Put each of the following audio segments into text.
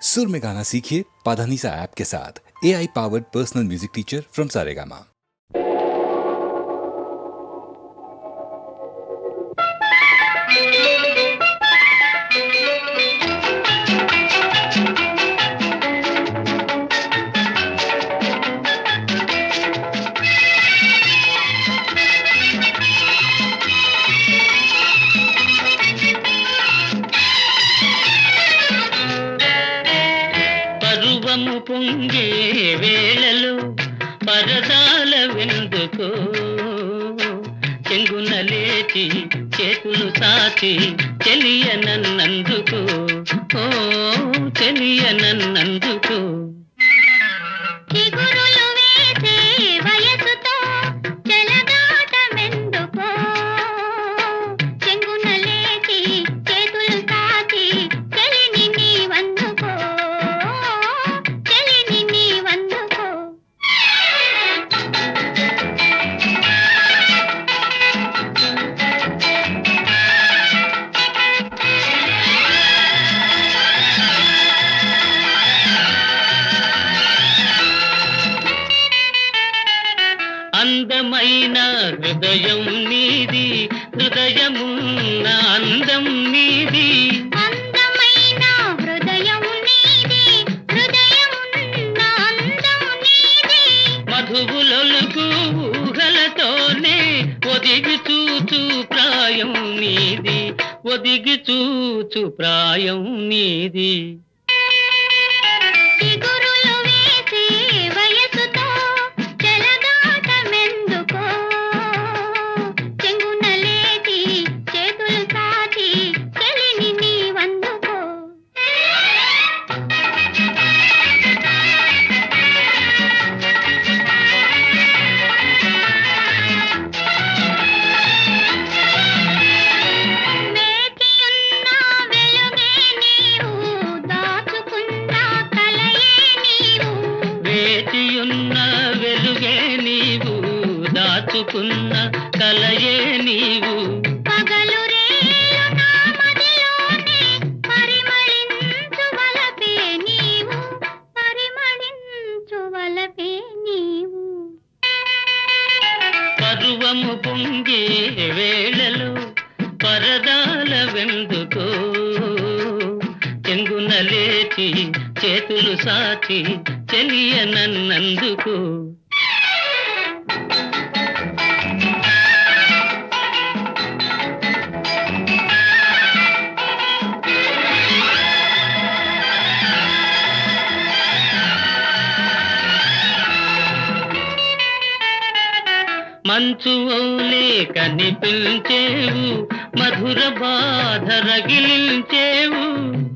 सुर में गाना सीखिए पाधानीसा ऐप के साथ। AI powered personal music teacher from Saregama. పొంగే వేళలో పరదాల వెందుకో చెంగున లేచి చేతులు సాచి చెలియనన్నందుకో ఓ చెలియనన్నందుకో చిగురులు వేసే వయసుతో చెలగాటమెందుకో చెంగున లేచి చేతులు సాచి చెలిని నీవందుకో అందమైన హృదయం నీది హృదయమున్న అందం నీది అందమైన హృదయం నీది హృదయమున్న అందం నీది మధువులొలుకు ఊహలతోనే ఒదిగి చూచు ప్రాయం నీది ఒదిగి చూచు ప్రాయం నీది దాచుకున్న కలయే నీవు పగలు రేలు నా మదిలోనే పరిమళించు వలపే నీవు పరిమళించు వలపే నీవు పరువము పొంగే వేళలో పరదాల వెందుకో చెంగున లేచి చేతులు సాచి చెలియనన్నందుకు మంచు ఓలే కనిపించేవు మధుర బాధ రగిలించేవు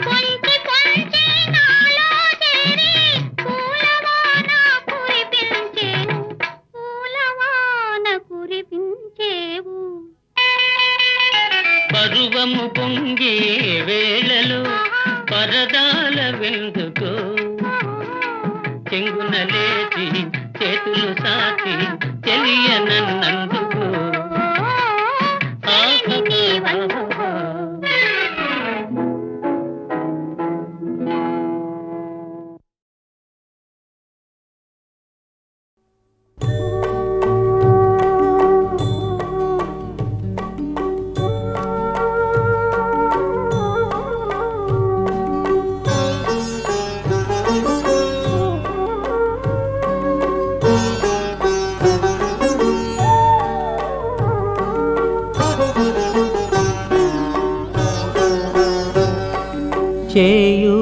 కొంచె కొంచె నాలో చేరి పూలవాన కురిపించేవు పూలవాన కురిపించేవు పరువము పొంగే వేళలో పరదాల వెందుకో చెంగున లేచి చేతులు సాచి చెలియనన్నందుకు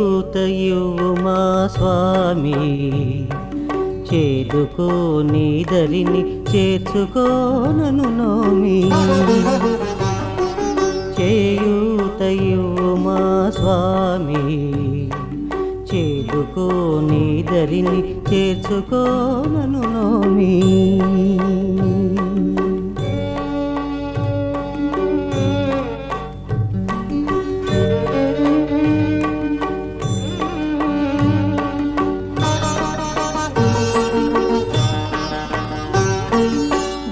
చేయూతయుమా స్వామి చేదుకో నీదరిని చేర్చుకోనను నోమి చేయూతయుమా స్వామి చేదుకో నీదరిని చేర్చుకోనను నోమి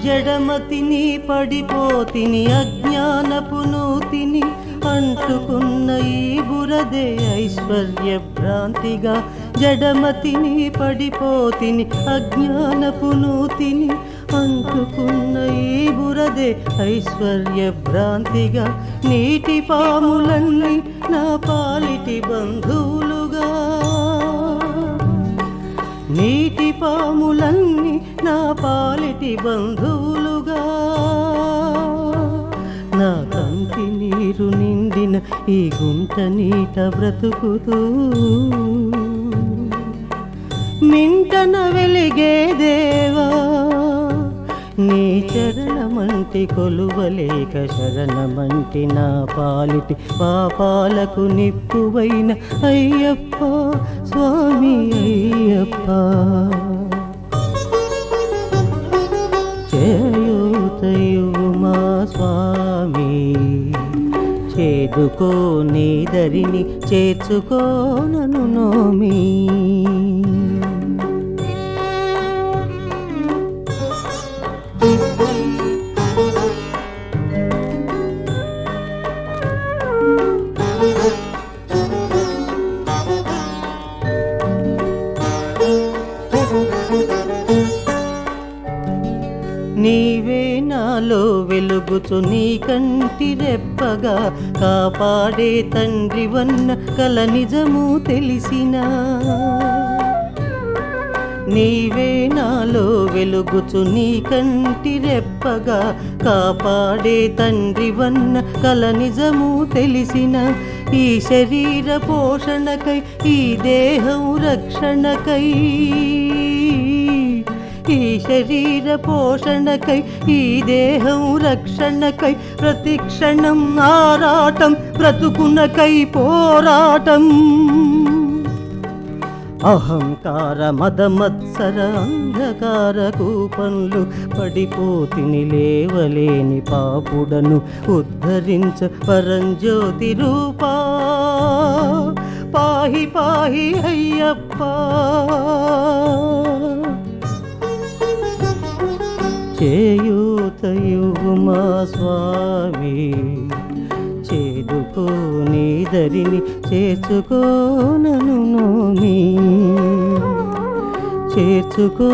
జడమతిని పడిపోతిని అజ్ఞానపు నూతిని అంటుకున్న ఈ బురదే ఐశ్వర్య భ్రాంతిగా జడమతిని పడిపోతిని అజ్ఞానపు నూతిని అంటుకున్న ఈ బురదే ఐశ్వర్య భ్రాంతిగా నీటి పాములన్నీ నా పాలిటి బంధువులుగా నీటి పాములన్నీ నా పాలిటి బంధువులుగా నా కంటి నీరు నిండిన ఈ గుంట నీట బ్రతుకుతూ మింటన వెలిగే దేవా నీ చరణమంటి కొలువలేక శరణమంటి నా పాలిటి పాపాలకు నిప్పువైన అయ్యప్ప స్వామి అయ్యప్ప చేయూతయు మా స్వామి చేదుకో నీ దరిని చేర్చుకో నన్ను నోమి నీవే నాలో వెలుగుచు నీ కంటి రెప్పగా కాపాడే తండ్రి వన్న కల నిజము తెలిసినా నీవే నాలో వెలుగుచు నీ కంటి రెప్పగా కాపాడే తండ్రి వన్న కల నిజము తెలిసిన ఈ శరీర పోషణకై ఈ దేహం రక్షణకై ఈ శరీర పోషణకై ఈ దేహం రక్షణకై ప్రతి క్షణం ఆరాటం బ్రతుకునకై పోరాటం అహంకార మదమత్సర అంధకార కూపంలు పడిపోతిని లేవలేని పాపుడను ఉద్ధరించ పరంజ్యోతి రూపా పాహి పాహి అయ్యప్ప చేయూతయు మా స్వామి చేదుకో నీ దరిని చేర్చుకో నన్ను నోమి చేర్చుకో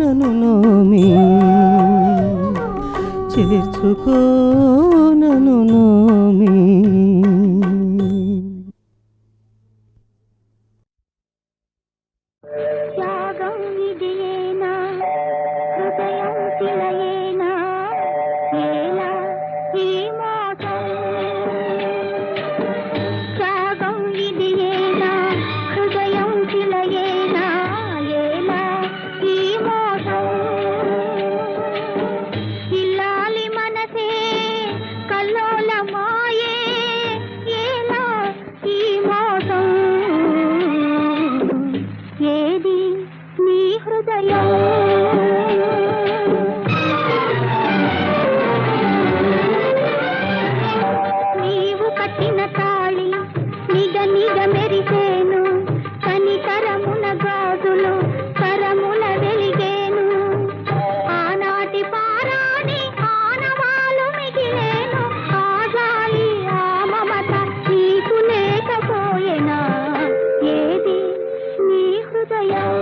నన్ను నోమి చేర్చుకో నన్ను నోమి ఏది నీ హృదయం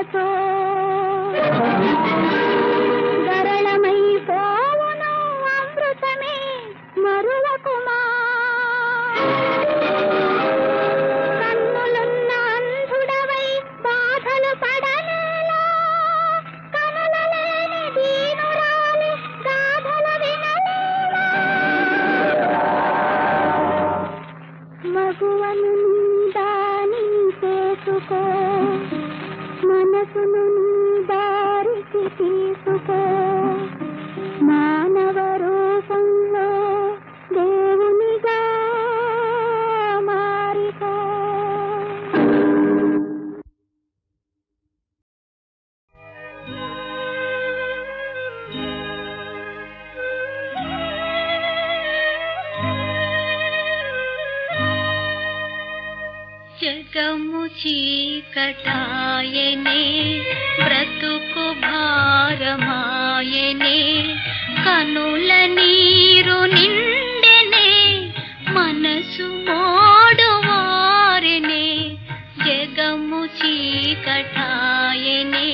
మనతో గరళమైపోవును అమృతమే మరువకుమా కన్నులున్న అంధుడవై బాధలు పడనేలా కనుల లేని దీనురాలి గాథల వినలేలా మగువను దాని చేసుకో మనసును దారికి తీసుకో మానవ రూపంలో దేవునిగా మారిపో జగము చీకటాయనే బ్రతుకు భారమాయనే కనుల నీరు నిండెనే మనసు మోడువారెనే జగము చీకటాయనే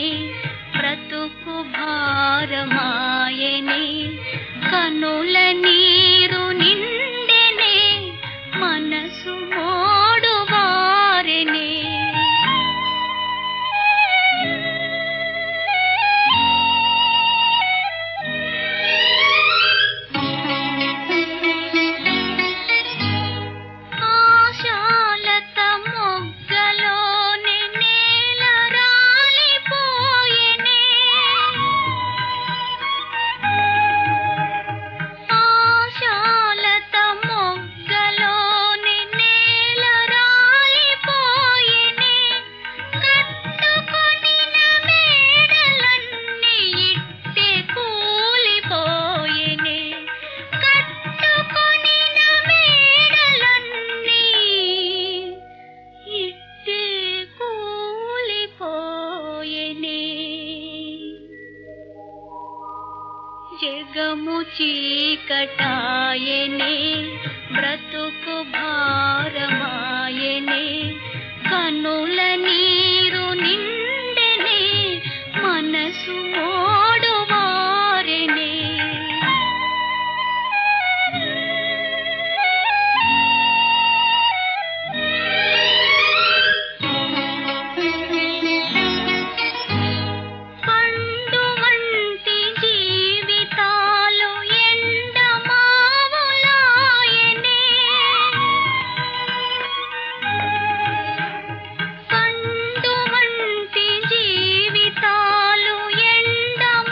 బ్రతుకు భారమాయనే కనుల నీరు నిండెనే మనసు మోడువారెనే ఆశాలత మొగ్గలోని నేల రాలిపోయెనే ఆశాలత మొగ్గలోని నేల రాలిపోయెనే కట్టుకొనిన మేడలన్నీ ఇట్టే కూలిపోయెనే కట్టుకొనిన మేడలన్నీ ఇట్టే కూలిపోయెనే జగము చీకటాయనే బ్రతుకు భారమాయనే కనుల నీరు నిండెనే మనసు మోడువారెనే పండు వంటి జీవితాలు ఎండమావులాయనే పండు వంటి జీవితాలు ఎండమావులాయనే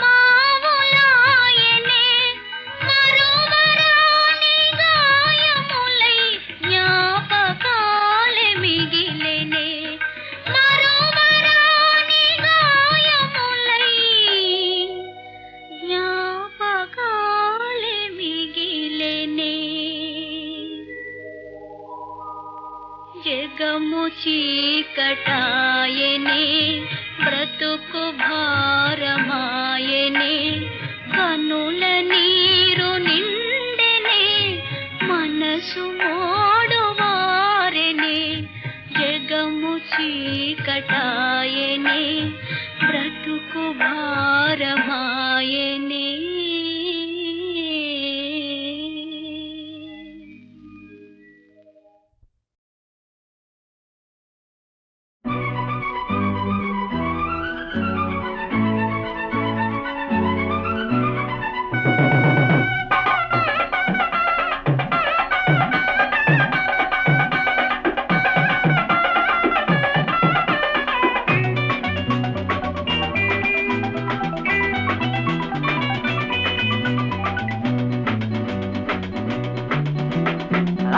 మరువరాని గాయములై జ్ఞాపకాలే మిగిలెనే మరువరాని గాయములై జ్ఞాపకాలే మిగిలెనే జగము చీకటాయనే బ్రతుకు భారమాయనే కనుల నీరు నిండెనే మనసు మోడువారెనే జగము చీకటాయనే బ్రతుకు భారమాయనే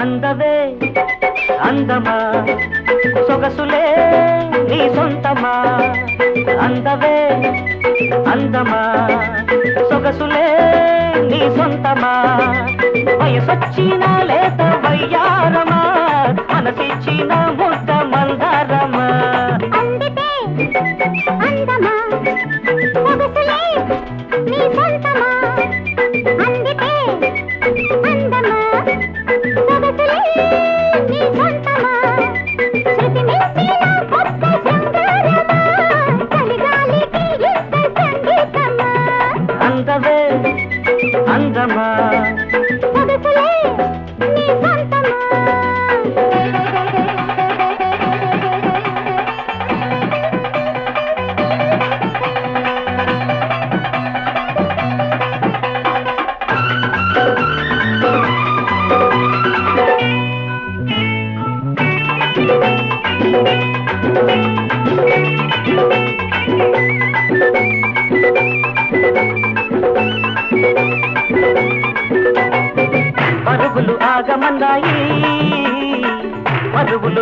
అందవే అందమా సొగసులే నీ సొంతమా అందవే అందమా సొగసులే నీ సొంతమా వయసొచ్చిన లేత వయ్యారమా మనసిచ్చిన ముద్ద మందారమా అందితే అందమా సొగసులే నీ సొంతమా అందితే అందమా సొగసులే నీ సొంతమా శృతి మించిన కొత్త శృంగారమా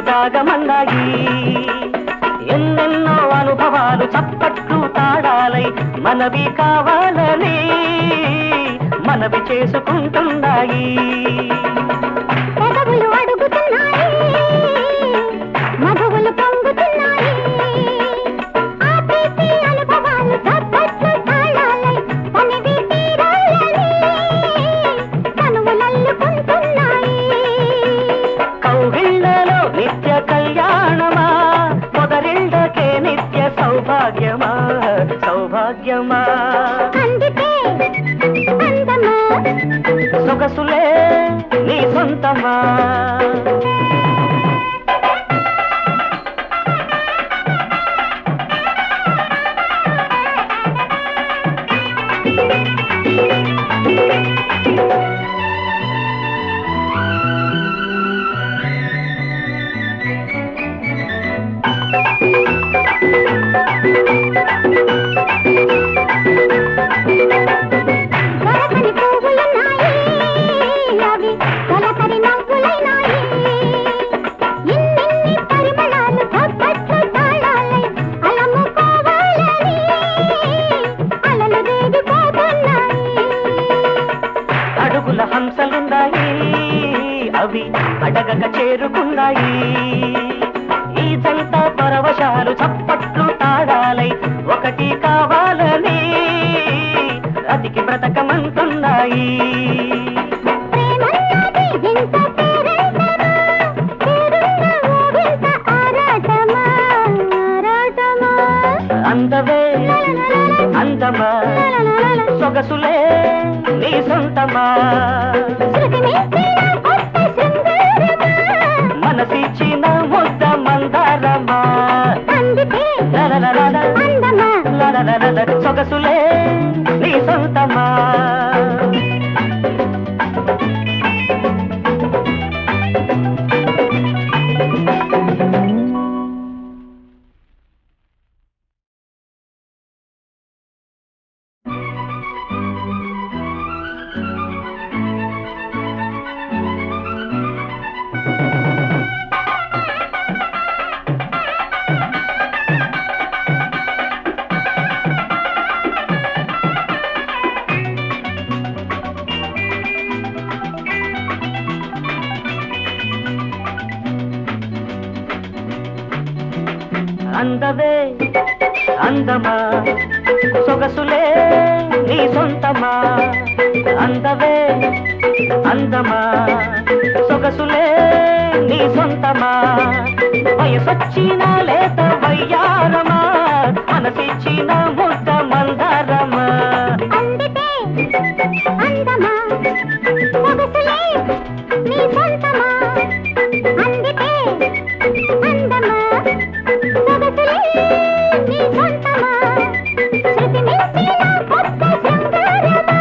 దాగమన్నాయి ఎన్నెన్నో అనుభవాలు చప్పట్లు తాడాలై మనవి కావాలని మనవి చేసుకుంటున్నాయి పెదవులు అడుగుతున్నాయి మధువులు పొంగుతున్నాయి ఆ తీపి అనుభవాలు చప్పట్లు తాళాలై తనివి తీరాలని తనువులల్లుకుంటున్నాయి కౌగిళ్ళలో నిత్య కళ్యాణమా మొదరిళ్ళకే నిత్య సౌభాగ్యమా సౌభాగ్యమా అందుకే అందమా సొగసులే నీ సొంతమా దొరకని పువ్వులున్నాయి అవి తొలకరి నవ్వులైనాయి ఇన్నిన్ని పరిమళాలు చప్పట్లు తాళాలై అలముకోవాలని అలలు రేగిపోతున్నాయి అడుగుల హంసలున్నాయి అవి అడగక చేరుకున్నాయి ఈ జంట పరవశాలు చప్పట్లు తాడాలై ఒకటి కావాలని అతికి బ్రతకమంటున్నాయి ప్రేమన్నది ఇంత పేరంటమా పేరున్న ఊగింత ఆరాటమా ఆరాటమా అందవే అందమా సొగసులే నీ సొంతమా శృతి మించిన కొత్త శృంగారమా మనసిచ్చిన ముద్ద మందారమా అందుకే లలలలల, అందమా లలలలల, సొగసులే నీ సొంతమా అందవే అందమా సొగసులే నీ సొంతమా అందవే అందమా సొగసులే నీ సొంతమా వయసొచ్చిన లేత వయ్యారమా మనసిచ్చిన ముద్ద మందారమా అందుకే అందమా సొగసులే నీ సొంతమా అందుకే అందమా సొగసులే నీ సొంతమా శృతి మించిన కొత్త శృంగారమా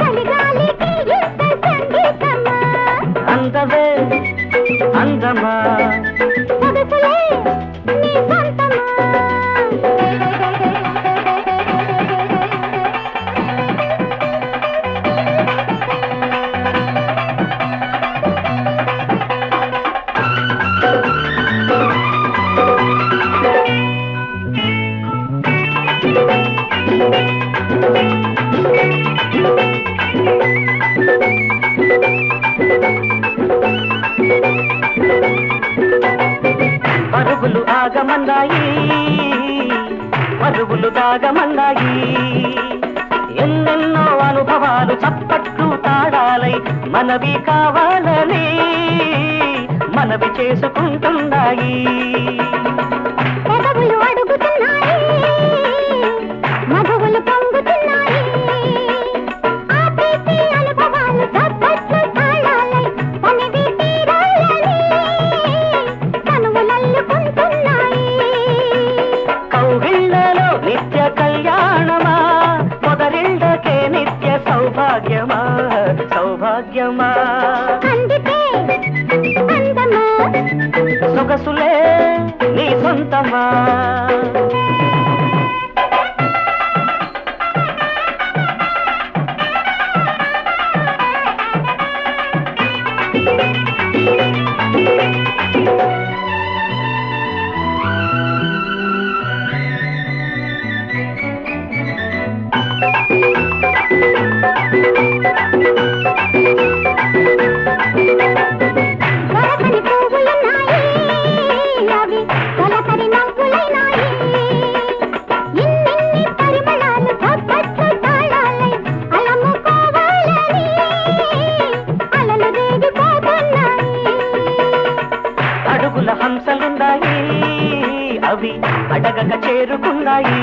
చలిగాలికి యుద్ధ సంగీతమా అందవే అందమా సొగసులే నీ సొంతమా పరుగులు ఆగమన్నాయి పరుగులు దాగమన్నాయి ఎన్నెన్నో అనుభవాలు చప్పట్లు తాడాలై మనవి కావాలని మనవి చేసుకుంటున్నాయి పెదవులు అడుగుతున్నాయి మధువులు పొంగుతున్నాయి ఆ తీపి అనుభవాలు చప్పట్లు తాళాలై తనివి తీరాలని తనువులల్లుకుంటున్నాయి కౌగిళ్ళలో నిత్య కళ్యాణమా మొదరిళ్ళకే నిత్య సౌభాగ్యమా సౌభాగ్యమా అందుకే అందమా సొగసులే నీ సొంతమా తుదక చేరుకున్నాయి.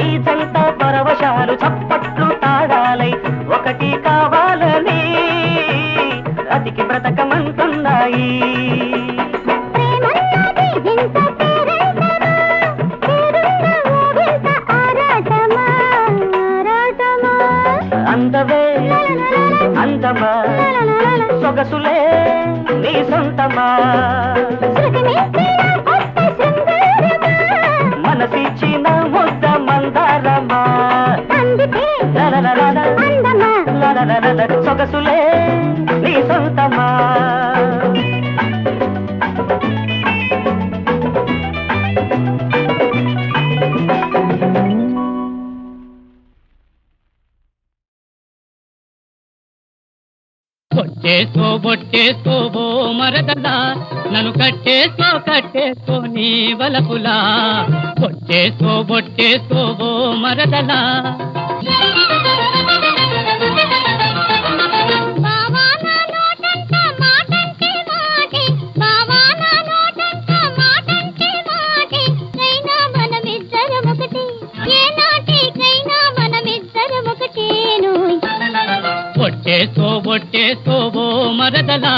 ఈ జంట పరవశాలు చప్పట్లు తాడాలై ఒకటి కావాలని అతికి బ్రతకమంటున్నాయి. అందవే అందమా సొగసులే నీ సొంతమా మనసిచ్చిన ముద్ద మందారమా సొగసులే నీ సొంతమా. బొట్టేసుకో మరదలా నన్ను కట్టేసుకో నీ వలపులా. బొట్టేసుకో మరదలా బొట్టేసుకో మరదలా.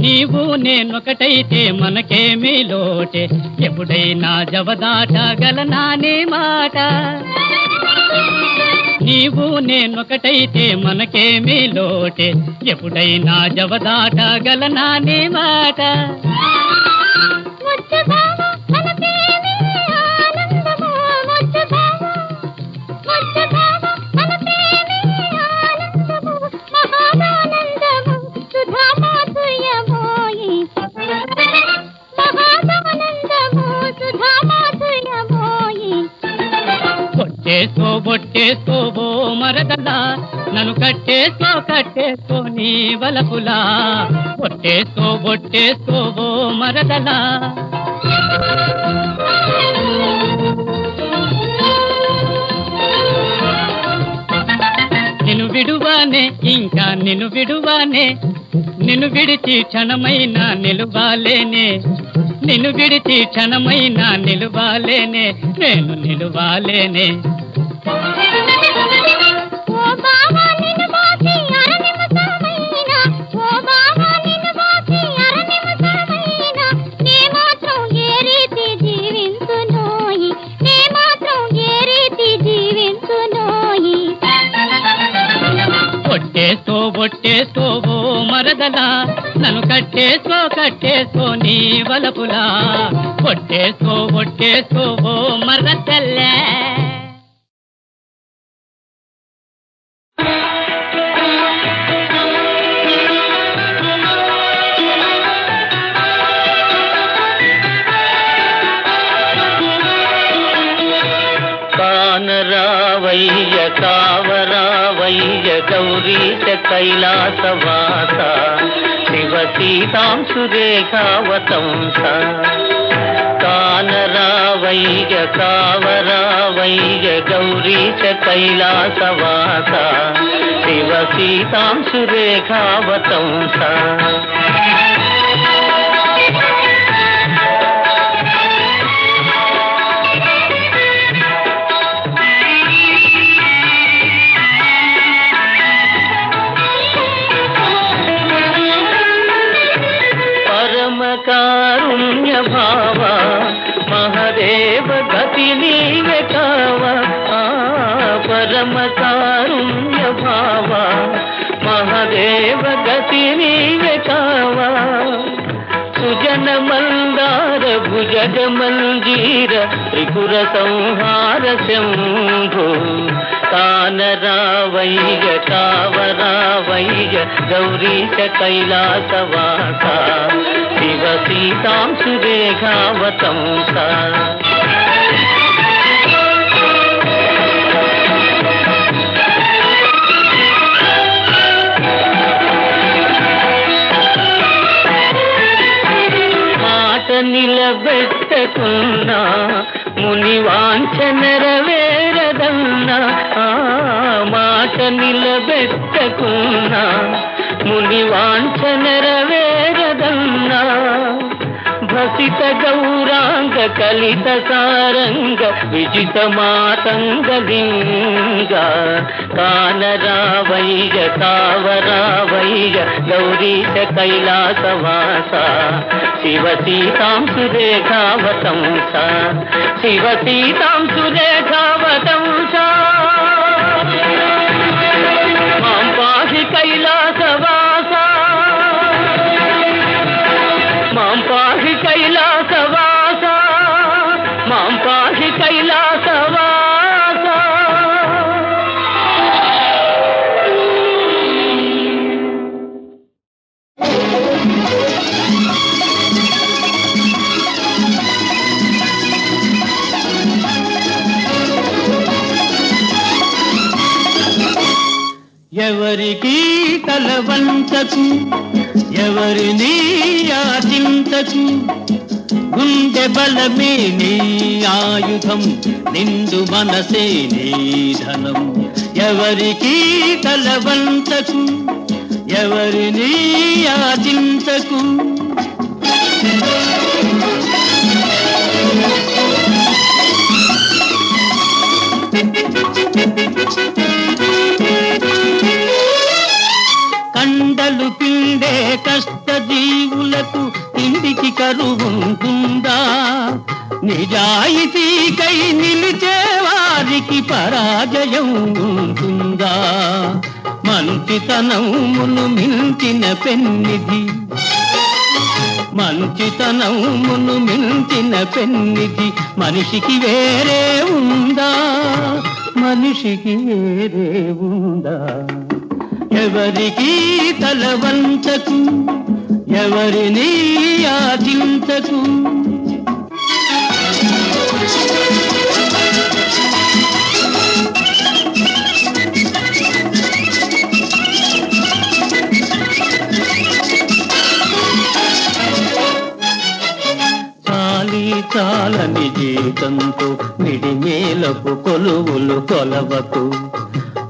నీవు నేనొకటైతే మనకేమీ లోటే, ఎప్పుడైనా జవదాటగలనా నీ మాట. నీవు నేనొకటైతే మనకేమీ లోటే, ఎప్పుడైనా జవదాటగలనా నీ మాట. బొట్టేసుకో మరదలా నన్ను కట్టేసుకో నీ వలపులా. బొట్టేసుకో మరదలా. నిన్ను విడువానే ఇంకా నిన్ను విడువానే, నిన్ను విడిచి క్షణమైనా నిలువాలేనే. నిన్ను విడిచి క్షణమైనా నిలువాలేనే, నేను నిలువాలేనే. బొట్టేసుకో మరదలా నన్ను కట్టేసుకో నీ వలపులా. బొట్టేసుకో మరదల్లా. కానరావయ్య కావరావయ్య గౌరీశ కైలాసవాస శివ సీతాంశురేఖావతంస. కానరావయ్య కావరావయ్య గౌరీశ కైలాసవాస శివ సీతాంశురేఖావతంస. కారుణ్య భావ మహదేవ గతి నీవే కావ. పరమ కారుణ్య భావ మహదేవ గతి నీవే కావ. సుజన మందార భుజగ మంజీర త్రిపుర సంహార శంభో. కానరావయ్య కావరావయ్య గౌరీశ కైలాసవాస శివ సీతాంశురేఖావతంస. మాట నిలబెట్టకున్నా ముని వాంఛ నెరవేరదన్నా. మాట నిలబెట్టకున్నా ముని వాంఛ నెరవేరదన్నా భసిత గౌరాంగ కలిత సారంగ విజిత మాతంగలింగ కానరావయ్య తావరావయ్య గౌరీశ కైలాసవాస శివ సీతాంశురేఖావతంస శివ సీతాంశురేఖావతంస మాం పాహి కైలాసవాస మాం పాహి కైలాసవాస మాం పాహి కైలాసవాస. ఎవరికి తలవంచకు ఎవరిని యాచించకు గుండె బలమే నీ ఆయుధం నిండు మనసే నీ ధనం ఎవరికి తలవంచకు ఎవరిని యాచించకు కండలు పిండే కష్ట జీవులకు ఇంటికి కరువుంటుందా నిజాయితీకై నిలిచే వారికి పరాజయం ఉంటుందా మంచితనమును మించిన పెన్నిధి మంచితనమును మించిన పెన్నిధి మనిషికి వేరే ఉందా మనిషికి వేరే ఉందా ఎవరికి తలవంచకు ఎవరిని యాచించకు చాలని జీతంతో మిడిమేలకు కొలువులు కొలవకు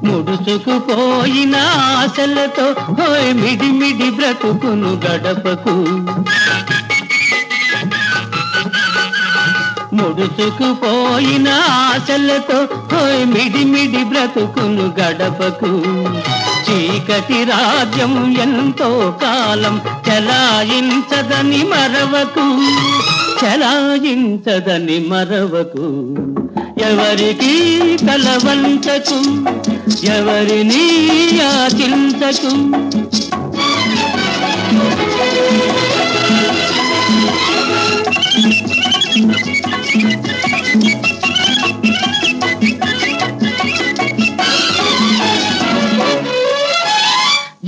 ముడుచుకుపోయిన ఆశలతో హోయ్ మిడిమిడి బ్రతుకును గడపకు ముడుచుకుపోయిన ఆశలతో హోయ్ మిడిమిడి బ్రతుకును గడపకు చీకటి రాజ్యం ఎంతో కాలం చలాయించదని మరవకు చలాయించదని మరవకు ఎవరికి తలవంచకు ఎవరిని యాచించకు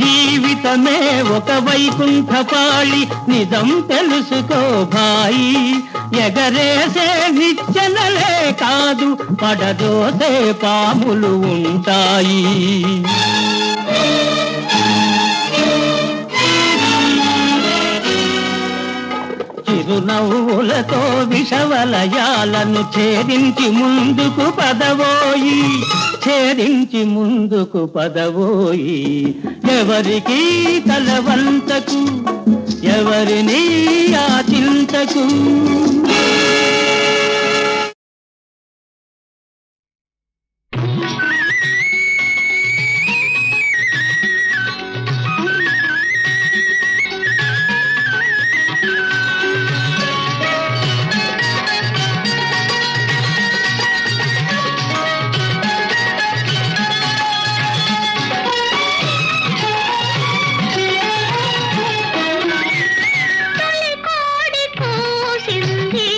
జీవితమే ఒక వైకుంఠపాళి నిజం తెలుసుకో భాయి ఎగరేసే నిచ్చెనలే కాదు పడదోసే పాములు ఉంటాయి చిరునవ్వులతో విషవలయాలను ఛేదించి ముందుకు పదవోయి ఛేదించి ముందుకు పదవోయి ఎవరికి తలవంచకు ఎవరిని యాచించకు తొలి కోడి కూసింది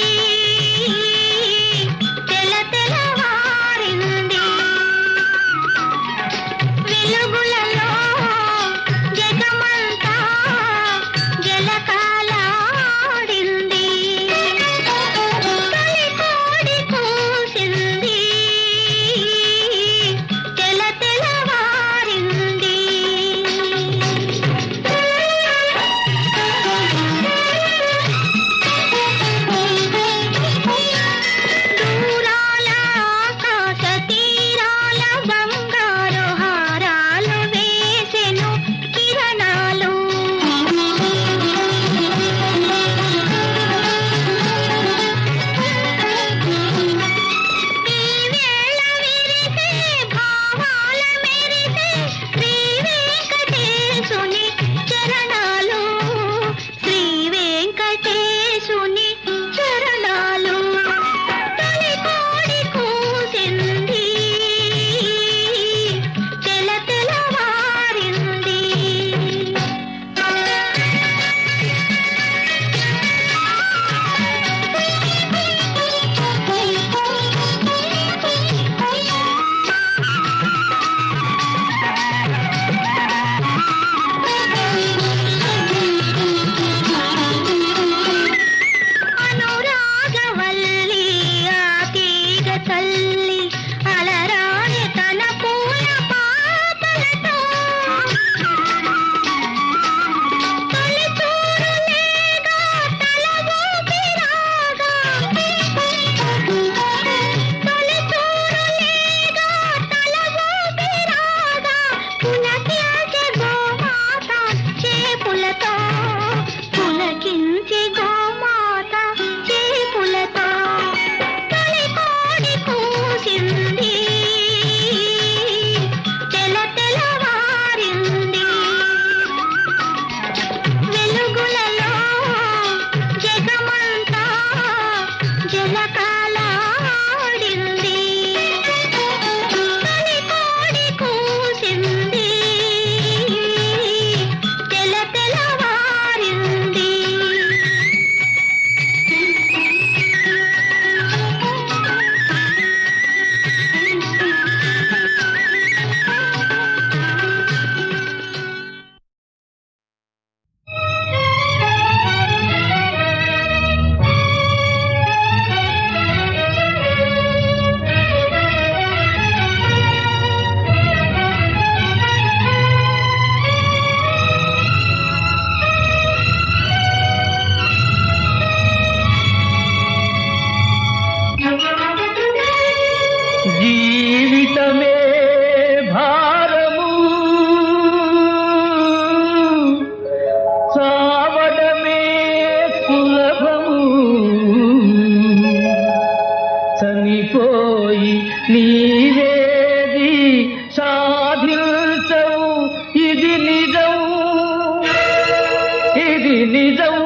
నిజం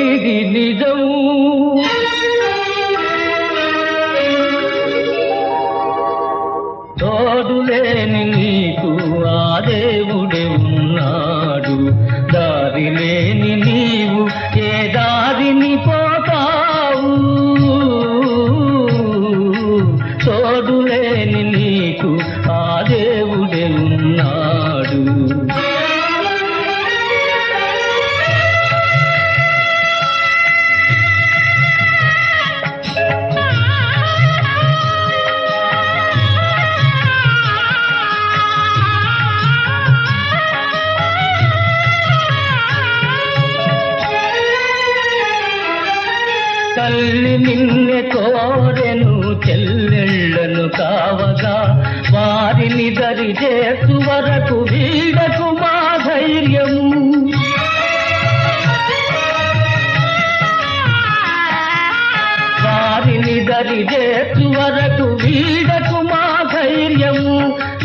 ఇది నిజం తోడులేని నీకు ఆ దేవుడే ఉన్నాడు దారి లేని నీవు ఏ దారిని పోతావు తోడులేని నీకు ఆ దేవుడే ఉన్నాడు తల్లి నిన్నే కోరెను చెల్లెళ్ళను కావగా వారిని దరి చేసు వరకు వీడకు మా ధైర్యము వారిని దరి చేసు వరకు వీడకు మా ధైర్యము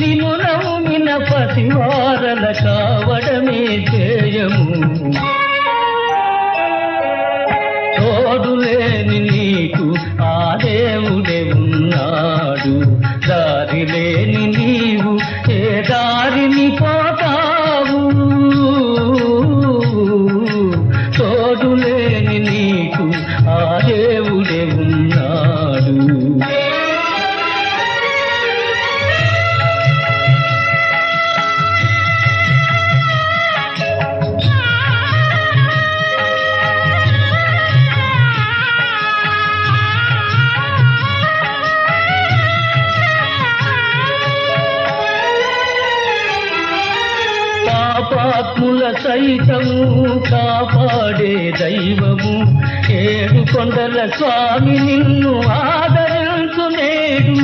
నిన్ను నమ్మిన పసివారల కావడమే ధ్యేయము తోడులేని నీకు ఆ దేవుడే ఉన్నాడు దారి లేని నీవు ఏ దారిని పోతావు తోడులేని నీకు ఆ దేవుడే ఉన్నాడు పాపాత్ముల సైతము కాపాడే దైవము ఏడు కొండల స్వామి నిన్ను ఆదరించు నేడు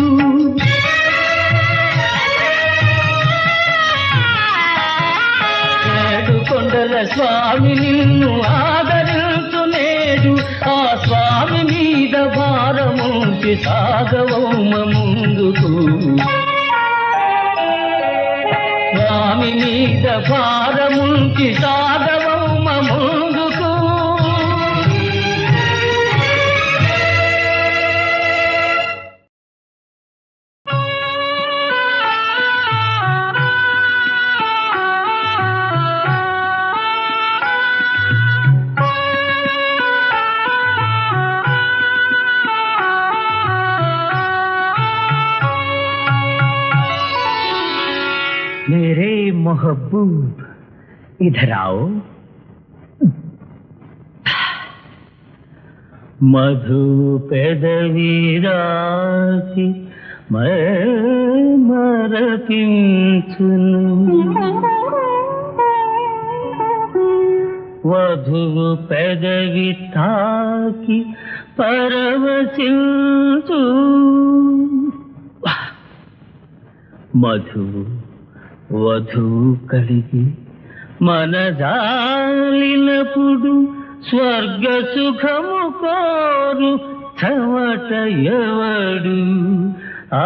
ఏడు కొండల స్వామి నిన్ను ఆదరించు నేడు ఆ స్వామి మీద భారముంచి సాగవమ్మ ముందుకు స్వామి మీద భారముంచి సాగవమ్మ ముందుకు मेरे महबूब इधर आओ మధు పెదవిరాకి మరపించును వధువు పెదవి తాకి పరవశించు మధువు వధువు కలిగి మనజాలినప్పుడు స్వర్గ సుఖము కోరు చెమట ఎవడు ఆ